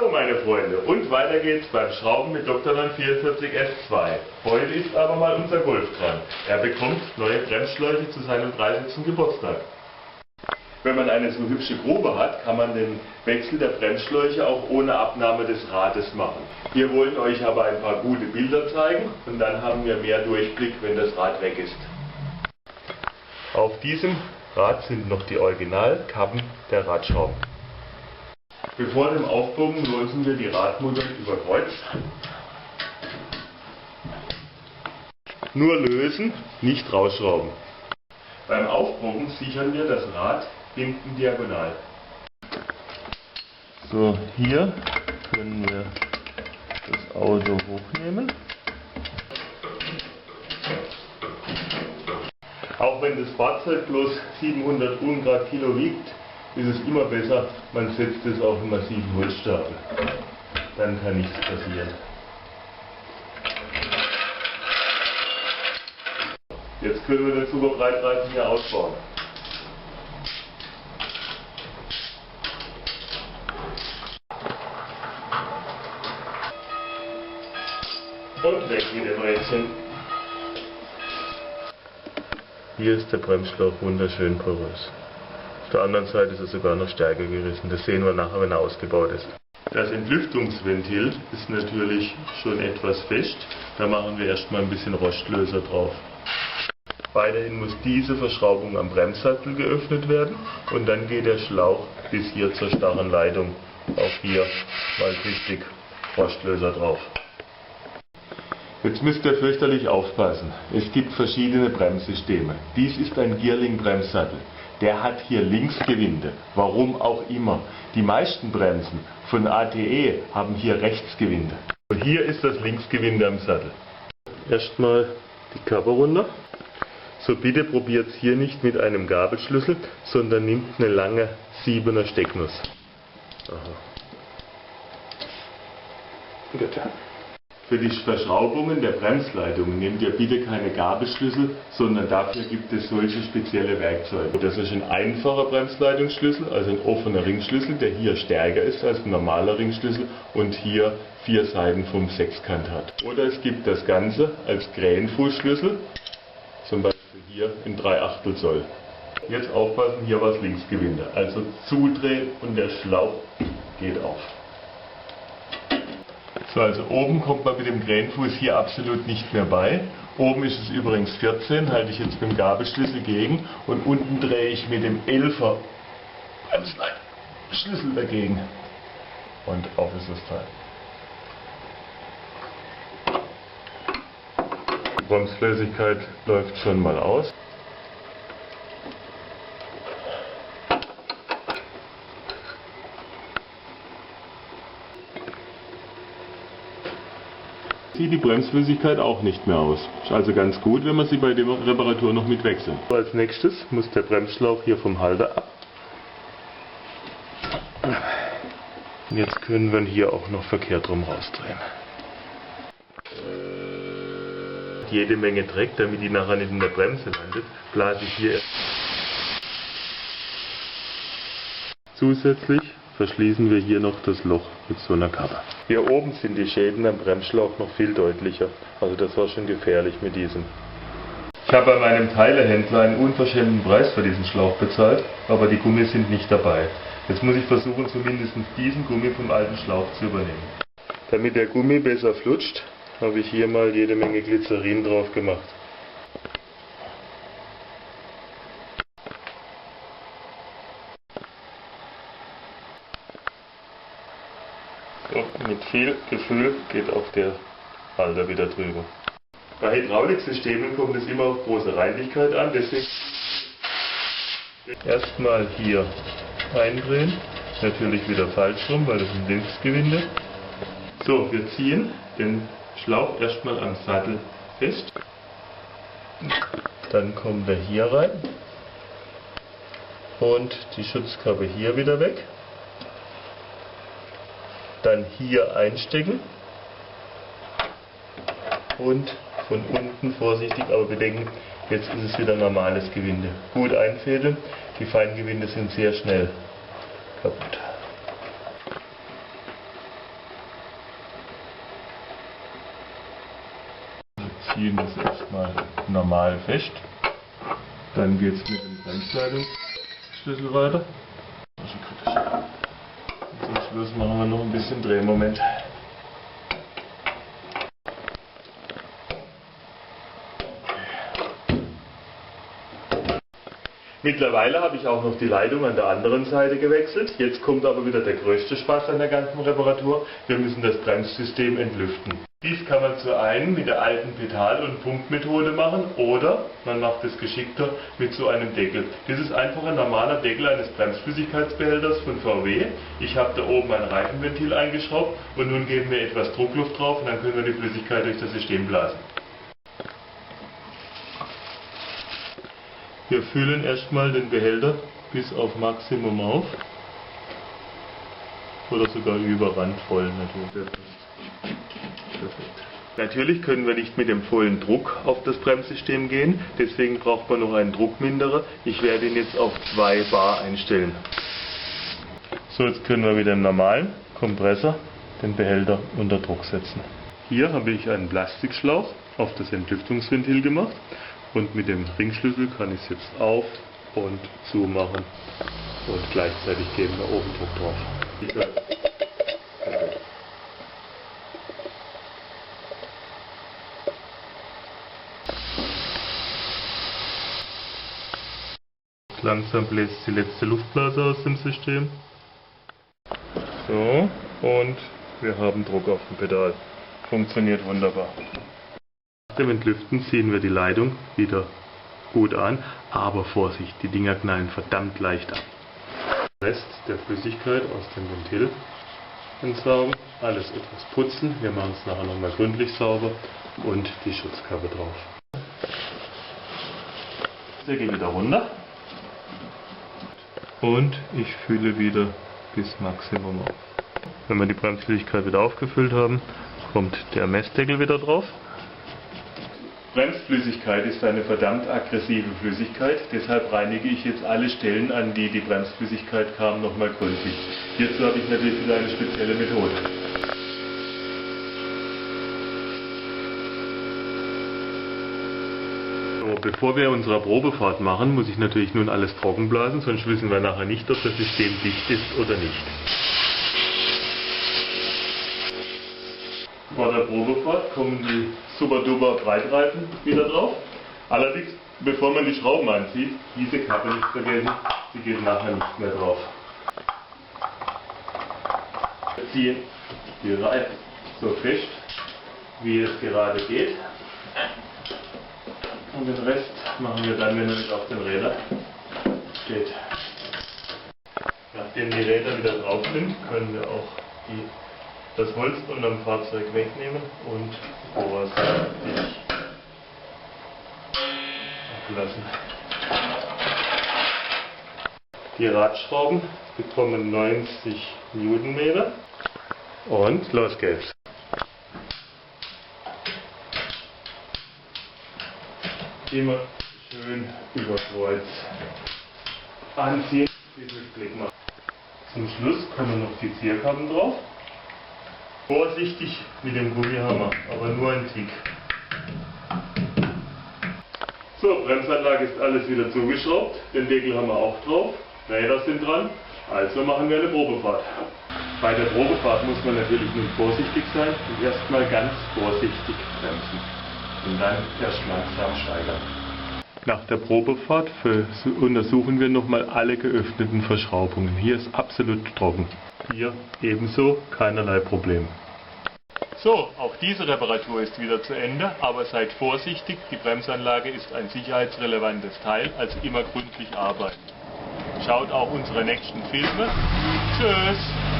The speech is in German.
Hallo meine Freunde, und weiter geht's beim Schrauben mit Dr. 944 S2. Heute ist aber mal unser Golf dran. Er bekommt neue Bremsschläuche zu seinem 30. Geburtstag. Wenn man eine so hübsche Grube hat, kann man den Wechsel der Bremsschläuche auch ohne Abnahme des Rades machen. Wir wollen euch aber ein paar gute Bilder zeigen und dann haben wir mehr Durchblick, wenn das Rad weg ist. Auf diesem Rad sind noch die Originalkappen der Radschrauben. Bevor dem Aufbogen lösen wir die Radmutter über Kreuz. Nur lösen, nicht rausschrauben. Beim Aufbogen sichern wir das Rad hinten diagonal. So, hier können wir das Auto hochnehmen. Auch wenn das Fahrzeug bloß 700 Ungrad Kilo wiegt, ist es immer besser, man setzt es auf einen massiven Holzstapel. Dann kann nichts passieren. Jetzt können wir den Superbreitreifen hier ausbauen. Und weg mit dem Rädchen. Hier ist der Bremsschlauch wunderschön porös. Auf der anderen Seite ist er sogar noch stärker gerissen. Das sehen wir nachher, wenn er ausgebaut ist. Das Entlüftungsventil ist natürlich schon etwas fest. Da machen wir erstmal ein bisschen Rostlöser drauf. Weiterhin muss diese Verschraubung am Bremssattel geöffnet werden und dann geht der Schlauch bis hier zur starren Leitung. Auch hier mal richtig Rostlöser drauf. Jetzt müsst ihr fürchterlich aufpassen. Es gibt verschiedene Bremssysteme. Dies ist ein Girling-Bremssattel. Der hat hier Linksgewinde, warum auch immer. Die meisten Bremsen von ATE haben hier Rechtsgewinde. Und hier ist das Linksgewinde am Sattel. Erstmal die Kappe runter. So, bitte probiert es hier nicht mit einem Gabelschlüssel, sondern nimmt eine lange 7er Stecknuss. Aha. Gut. Für die Verschraubungen der Bremsleitungen nehmt ihr bitte keine Gabelschlüssel, sondern dafür gibt es solche spezielle Werkzeuge. Das ist ein einfacher Bremsleitungsschlüssel, also ein offener Ringschlüssel, der hier stärker ist als ein normaler Ringschlüssel und hier 4 Seiten vom Sechskant hat. Oder es gibt das Ganze als Krähenfußschlüssel, zum Beispiel hier in 3/8 Zoll. Jetzt aufpassen, hier war es Linksgewinde. Also zudrehen und der Schlauch geht auf. So, also oben kommt man mit dem Krähenfuß hier absolut nicht mehr bei. Oben ist es übrigens 14, halte ich jetzt mit dem Gabelschlüssel gegen und unten drehe ich mit dem 11er Bremsleitungsschlüssel dagegen. Und auf ist das Teil. Die Bremsflüssigkeit läuft schon mal aus. Sieht die Bremsflüssigkeit auch nicht mehr aus. Ist also ganz gut, wenn man sie bei der Reparatur noch mit wechseln. Als nächstes muss der Bremsschlauch hier vom Halter ab. Und jetzt können wir ihn hier auch noch verkehrt rum rausdrehen. Jede Menge Dreck, damit die nachher nicht in der Bremse landet, blase ich hier. Zusätzlich verschließen wir hier noch das Loch mit so einer Kappe. Hier oben sind die Schäden am Bremsschlauch noch viel deutlicher. Also das war schon gefährlich mit diesem. Ich habe bei meinem Teilehändler einen unverschämten Preis für diesen Schlauch bezahlt, aber die Gummis sind nicht dabei. Jetzt muss ich versuchen, zumindest diesen Gummi vom alten Schlauch zu übernehmen. Damit der Gummi besser flutscht, habe ich hier mal jede Menge Glycerin drauf gemacht. So, mit viel Gefühl geht auch der Halter wieder drüber. Bei Hydrauliksystemen kommt es immer auf große Reinlichkeit an, deswegen erstmal hier eindrehen, natürlich wieder falsch rum, weil das ist ein Linksgewinde. So, wir ziehen den Schlauch erstmal am Sattel fest, dann kommt er hier rein und die Schutzkappe hier wieder weg. Dann hier einstecken und von unten vorsichtig, aber bedenken, jetzt ist es wieder normales Gewinde. Gut einfädeln, die Feingewinde sind sehr schnell kaputt. ziehen das erstmal normal fest. Dann geht es mit dem Bremsleitungsschlüssel weiter. Und zum Schluss machen wir noch ein bisschen Drehmoment. Mittlerweile habe ich auch noch die Leitung an der anderen Seite gewechselt. Jetzt kommt aber wieder der größte Spaß an der ganzen Reparatur. Wir müssen das Bremssystem entlüften. Dies kann man zu einem mit der alten Pedal- und Pumpmethode machen oder man macht es geschickter mit so einem Deckel. Das ist einfach ein normaler Deckel eines Bremsflüssigkeitsbehälters von VW. Ich habe da oben ein Reifenventil eingeschraubt und nun geben wir etwas Druckluft drauf und dann können wir die Flüssigkeit durch das System blasen. Wir füllen erstmal den Behälter bis auf Maximum auf. Oder sogar über Rand voll natürlich. Perfekt. Natürlich können wir nicht mit dem vollen Druck auf das Bremssystem gehen, deswegen braucht man noch einen Druckminderer. Ich werde ihn jetzt auf 2 bar einstellen. So, jetzt können wir wieder im normalen Kompressor den Behälter unter Druck setzen. Hier habe ich einen Plastikschlauch auf das Entlüftungsventil gemacht. Und mit dem Ringschlüssel kann ich es jetzt auf und zu machen und gleichzeitig geben wir oben Druck drauf. Langsam bläst die letzte Luftblase aus dem System. So, und wir haben Druck auf dem Pedal. Funktioniert wunderbar. Nach dem Entlüften ziehen wir die Leitung wieder gut an, aber Vorsicht, die Dinger knallen verdammt leicht ab. Rest der Flüssigkeit aus dem Ventil entsaugen, alles etwas putzen, wir machen es nachher nochmal gründlich sauber und die Schutzkappe drauf. Deckel wieder runter und ich fülle wieder bis Maximum auf. Wenn wir die Bremsflüssigkeit wieder aufgefüllt haben, kommt der Messdeckel wieder drauf. Bremsflüssigkeit ist eine verdammt aggressive Flüssigkeit, deshalb reinige ich jetzt alle Stellen, an die die Bremsflüssigkeit kam, nochmal gründlich. Hierzu habe ich natürlich wieder eine spezielle Methode. So, bevor wir unsere Probefahrt machen, muss ich natürlich nun alles trocken blasen, sonst wissen wir nachher nicht, ob das System dicht ist oder nicht. Vor der Probefahrt kommen die super duper Breitreifen wieder drauf. Allerdings, bevor man die Schrauben anzieht, diese Kappe nicht vergessen, sie geht nachher nicht mehr drauf. Wir ziehen die Reifen so fest, wie es gerade geht. Und den Rest machen wir dann, wenn er nicht auf den Rädern steht. Nachdem die Räder wieder drauf sind, können wir auch das Holz unterm Fahrzeug wegnehmen und vorsichtig ablassen. Die Radschrauben bekommen 90 Newtonmeter und los geht's. Immer schön über Kreuz anziehen, bis es Klick macht. Zum Schluss kommen noch die Zierkappen drauf. Vorsichtig mit dem Gummihammer, aber nur ein Tick. So, Bremsanlage ist alles wieder zugeschraubt, den Deckel haben wir auch drauf, Räder sind dran, also machen wir eine Probefahrt. Bei der Probefahrt muss man natürlich nun vorsichtig sein und erstmal ganz vorsichtig bremsen und dann erst langsam steigern. Nach der Probefahrt untersuchen wir nochmal alle geöffneten Verschraubungen. Hier ist absolut trocken. Hier ebenso keinerlei Problem. So, auch diese Reparatur ist wieder zu Ende, aber seid vorsichtig, die Bremsanlage ist ein sicherheitsrelevantes Teil, also immer gründlich arbeiten. Schaut auch unsere nächsten Filme. Tschüss!